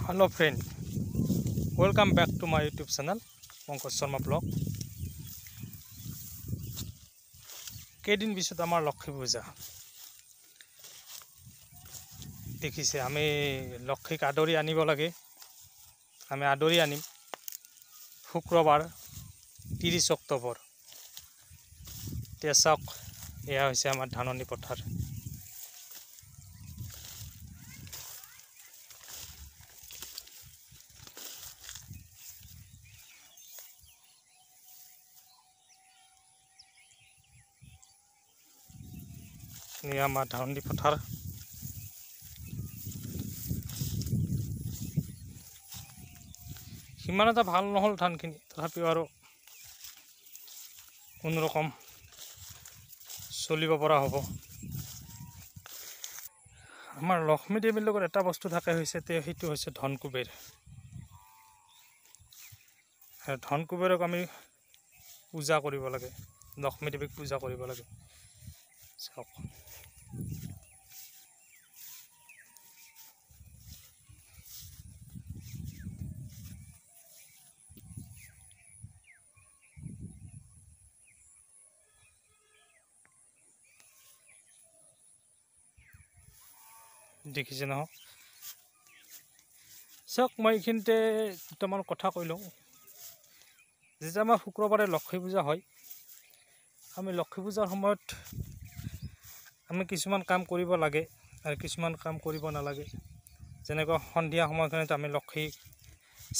Hello friend, welcome back to my YouTube channel Pankaj Sharma Blog. কেইদিন পিছত আমাৰ লক্ষ্মী পূজা দেখিছে আমি লক্ষ্মীক আদৰি আনিব লাগে আমি আদৰি আনিম শুক্ৰবাৰ 30 অক্টোবৰ তেছক এয়া হৈছে আমাৰ ধাননি পথাৰ আমাৰ ধাননি পথাৰ সিমান এটা ভাল নহল ধানখিনি তথাপিও আৰু কোনো ৰকম চলিব পৰা হ'ব আমাৰ লক্ষ্মী দেৱীৰ লগত এটা বস্তু থাকে হৈছে সেইটো হৈছে ধনকুবেৰ ধনকুবেৰক আমি পূজা কৰিব লাগে লক্ষ্মী দেৱীক পূজা কৰিব লাগে চাওক দেখিছে নহয় চাওক মই এইখিনিতে দুটামান কথা কৈ লওঁ যেতিয়া আমাৰ শুক্ৰবাৰে লক্ষ্মী পূজা হয় আমি লক্ষ্মী পূজাৰ সময়ত আমি কিছুমান কাম কৰিব লাগে আৰু কিছুমান কাম কৰিব নালাগে যেনেকৈ সন্ধিয়া সময়খিনিত আমি লক্ষ্মীক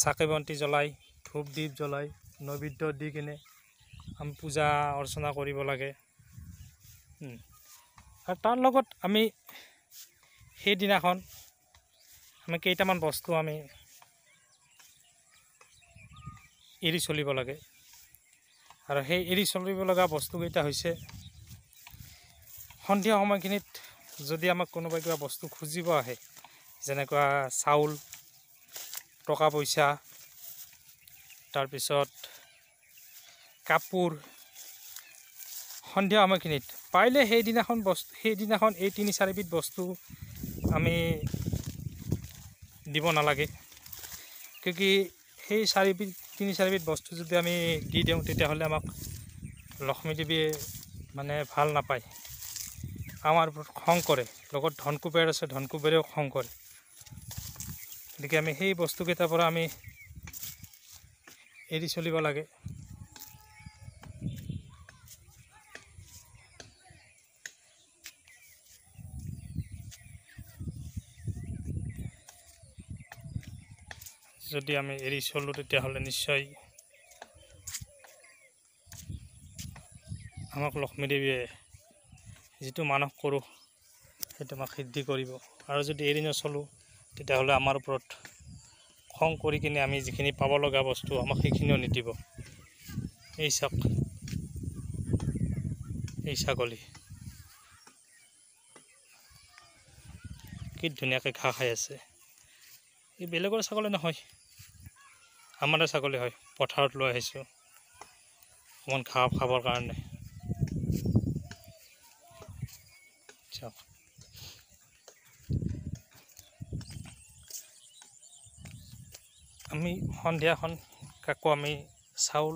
চাকি বন্তি জ্বলাই ধূপ দীপ জ্বলাই নৈবেদ্য দি কিনে আমি পূজা অৰ্চনা কৰিব লাগে আৰু তাৰ লগত আমি সেইদিনাখন আমি কেইটামান বস্তু আমি এৰি চলিব লাগে আৰু সেই এৰি চলিব লগা বস্তুকেইটা হৈছে সন্ধিয়া সময়খিনিত যদি আমাক কোনোবাই কিবা বস্তু খুজিব আহে যেনেকুৱা চাউল টকা পইচা তাৰপিছত কাপোৰ সন্ধিয়া সময়খিনিত পাৰিলে সেইদিনাখন এই ৩-৪ বিধ বস্তু আমি দিব নালাগে কিয়কি সেই ৩-৪ বিধ বস্তু যদি আমি দি দিওঁ তেতিয়াহ'লে আমাক লক্ষ্মী দেৱীয়ে মানে ভাল নাপায় আমাৰ ওপৰত খং কৰে লগত ধনকুবেৰ আছে ধনকুবেৰেও খং কৰে গতিকে আমি সেই বস্তুকেইটাৰ পৰা আমি এৰি চলিব লাগে যদি আমি এৰি চলোঁ তেতিয়াহ'লে নিশ্চয় আমাক লক্ষ্মী দেৱীয়ে যিটো মানস কৰোঁ সেইটো আমাক সিদ্ধি কৰিব আৰু যদি এৰি নচলোঁ তেতিয়াহ'লে আমাৰ ওপৰত খং কৰি কিনে আমি যিখিনি পাব লগা বস্তু আমাক সেইখিনিও নিদিব এই চাওক এই ছাগলী কি ধুনীয়াকৈ ঘাঁহ খাই আছে এই বেলেগৰ ছাগলী নহয় আমাৰে ছাগলী হয় পথাৰত লৈ আহিছোঁ অকণমান ঘাঁহ খাবৰ কাৰণে আমি সন্ধিয়াখন কাকো আমি চাউল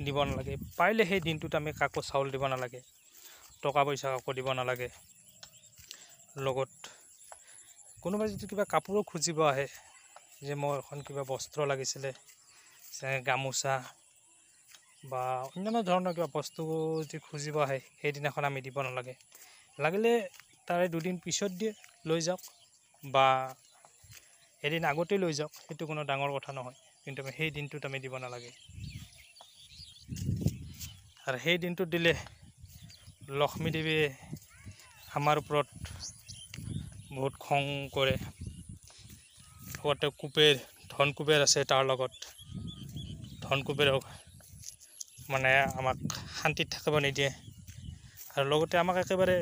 দিব নালাগে পাৰিলে সেই দিনটোত আমি কাকো চাউল দিব নালাগে টকা পইচা কাকো দিব নালাগে লগত কোনোবাই যদি কিবা কাপোৰো খুজিব আহে যে মই এখন কিবা বস্ত্ৰ লাগিছিলে যেনে গামোচা বা অন্যান্য ধৰণৰ কিবা বস্তু যদি খুজিব আহে সেইদিনাখন আমি দিব নালাগে লাগিলে তাৰে দুদিন পিছত দিয়ে লৈ যাওক বা এদিন আগতেই লৈ যাওক সেইটো কোনো ডাঙৰ কথা নহয় কিন্তু আমি সেই দিনটোত আমি দিব নালাগে আৰু সেই দিনটোত দিলে লক্ষ্মী দেৱীয়ে আমাৰ ওপৰত বহুত খং কৰে লগতে ধনকুবেৰ আছে তাৰ লগত ধনকুবেৰক মানে আমাক শান্তিত থাকিব নিদিয়ে আৰু লগতে আমাক একেবাৰে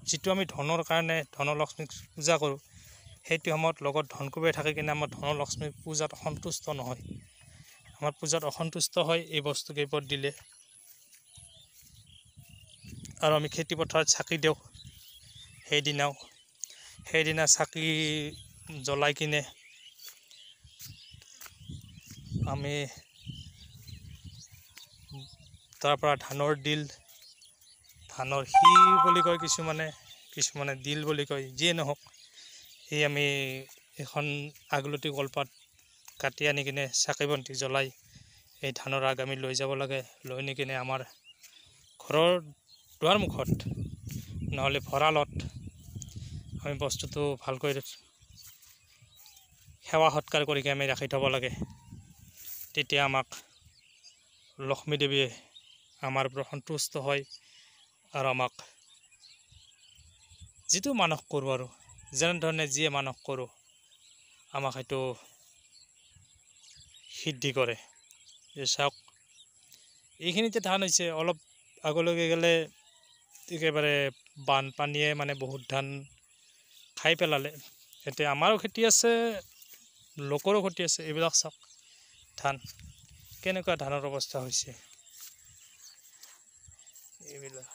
যিটো আমি ধনৰ কাৰণে ধনলক্ষ্মীক পূজা কৰোঁ সেইটো সময়ত লগত ধনকুবেৰ থাকি কিনে আমাৰ ধনলক্ষ্মী পূজাত সন্তুষ্ট নহয় আমাৰ পূজাত অসন্তুষ্ট হয় এই বস্তুকেইপদ দিলে আৰু আমি খেতি পথাৰত চাকি দিওঁ সেইদিনা চাকি জ্বলাই কিনে আমি তাৰ পৰা ধানৰ দিল, ধানৰ সি বুলি কয় কিছুমানে দিল বুলি কয়, যিয়ে নহওক এই আমি এখন আগলতি কলপাত কাটি আনি কিনে চাকি বন্তি জ্বলাই এই ধানৰ আগ আমি লৈ যাব লাগে। লৈ নি কিনে আমাৰ ঘৰৰ দুৱাৰমুখত নহ'লে ভঁৰালত আমি বস্তুটো ভালকৈ সেৱা সৎকাৰ কৰি আমি ৰাখি থ'ব লাগে। তেতিয়া আমাক লক্ষ্মী দেৱীয়ে আমাৰ পৰা সন্তুষ্ট হয় আৰু আমাক যিটো মানস কৰোঁ আৰু যেনেধৰণে যিয়ে মানস কৰোঁ আমাক সেইটো সিদ্ধি কৰে। চাওক এইখিনিতে ধান হৈছে, অলপ আগলৈকে গ'লে একেবাৰে বানপানীয়ে মানে বহুত ধান খাই পেলালে। এতিয়া আমাৰো খেতি আছে, লোকৰো খেতি আছে। এইবিলাক চাওক ধান কেনেকুৱা ধানৰ অৱস্থা হৈছে। এইবিলাক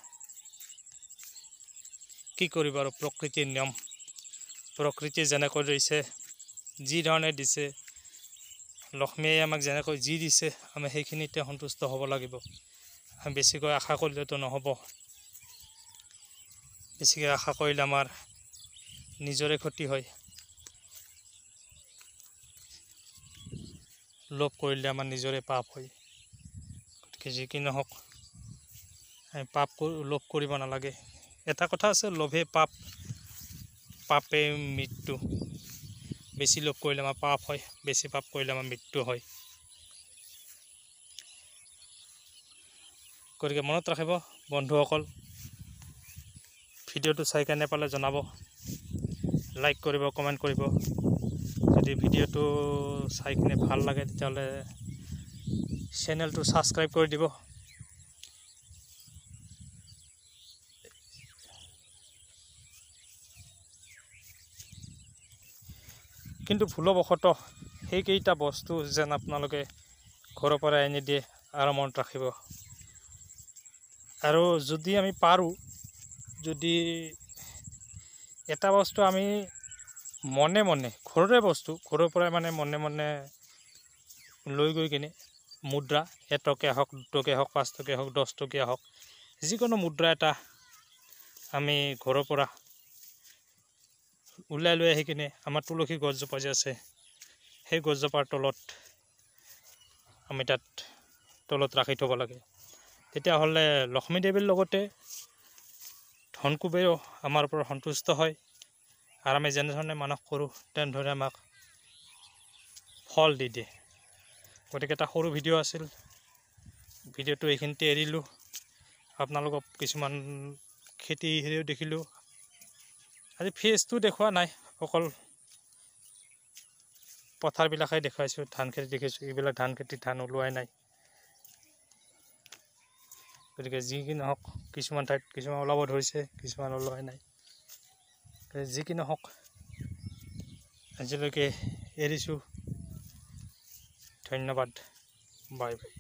কি কৰিব আৰু প্ৰকৃতিৰ নিয়ম, প্ৰকৃতিয়ে যেনেকৈ দিছে, যি ধৰণে দিছে, লক্ষ্মীয়ে আমাক যেনেকৈ যি দিছে আমি সেইখিনিতে সন্তুষ্ট হ'ব লাগিব। আমি বেছিকৈ আশা কৰিলেতো নহ'ব, বেছিকৈ আশা কৰিলে আমাৰ নিজৰে ক্ষতি হয়, লোভ কৰিলে আমাৰ নিজৰে পাপ হয়। গতিকে যি কি নহওক আমি লোভ কৰিব নালাগে। এটা কথা আছে, লোভে পাপ, পাপে মৃত্যু। বেছি লোভ কৰিলে আমাৰ পাপ হয়, বেছি পাপ কৰিলে আমাৰ মৃত্যু হয়। গতিকে মনত ৰাখিব বন্ধুসকল, ভিডিঅ'টো চাই কেনে পালে জনাব, লাইক কৰিব, কমেণ্ট কৰিব। যদি ভিডিঅ'টো চাই কিনে ভাল লাগে তেতিয়াহ'লে চেনেলটো ছাবস্ক্ৰাইব কৰি দিব। কিন্তু ভুলবশতঃ সেইকেইটা বস্তু যেন আপোনালোকে ঘৰৰ পৰা আনি দিয়ে আৰু মনত ৰাখিব। আৰু যদি আমি পাৰোঁ, যদি এটা বস্তু আমি মনে মনে ঘৰৰে বস্তু, ঘৰৰ পৰাই মানে মনে মনে লৈ গৈ কিনে মুদ্ৰা, 1 টকীয়া হওক, 2 টকীয়া হওক, 5 টকীয়া হওক, 10 টকীয়া হওক, যিকোনো মুদ্ৰা এটা আমি ঘৰৰ পৰা ওলাই লৈ আহি কিনে আমাৰ তুলসী গছজোপা যে আছে সেই গছজোপাৰ তলত আমি তাত তলত ৰাখি থ'ব লাগে। তেতিয়াহ'লে লক্ষ্মী দেৱীৰ লগতে ধন কুবেৰো আমাৰ পৰা সন্তুষ্ট হয় আৰু আমি যেনেধৰণে মানস কৰোঁ তেনেধৰণে আমাক ফল দি দিয়ে। গতিকে এটা সৰু ভিডিঅ' আছিল, ভিডিঅ'টো এইখিনিতে এৰিলোঁ। আপোনালোকক কিছুমান খেতি হেৰিও দেখিলোঁ। আজি ফেচটো দেখুওৱা নাই, অকল পথাৰবিলাকেই দেখুৱাইছোঁ, ধান খেতি দেখিছোঁ। এইবিলাক ধান খেতিত ধান ওলোৱাই নাই। গতিকে যি কি নহওক, কিছুমান ঠাইত কিছুমান ওলাব ধৰিছে, কিছুমান ওলোৱাই নাই। যি কি নহওক আজিলৈকে এৰিছোঁ। ধন্যবাদ, বাই বাই।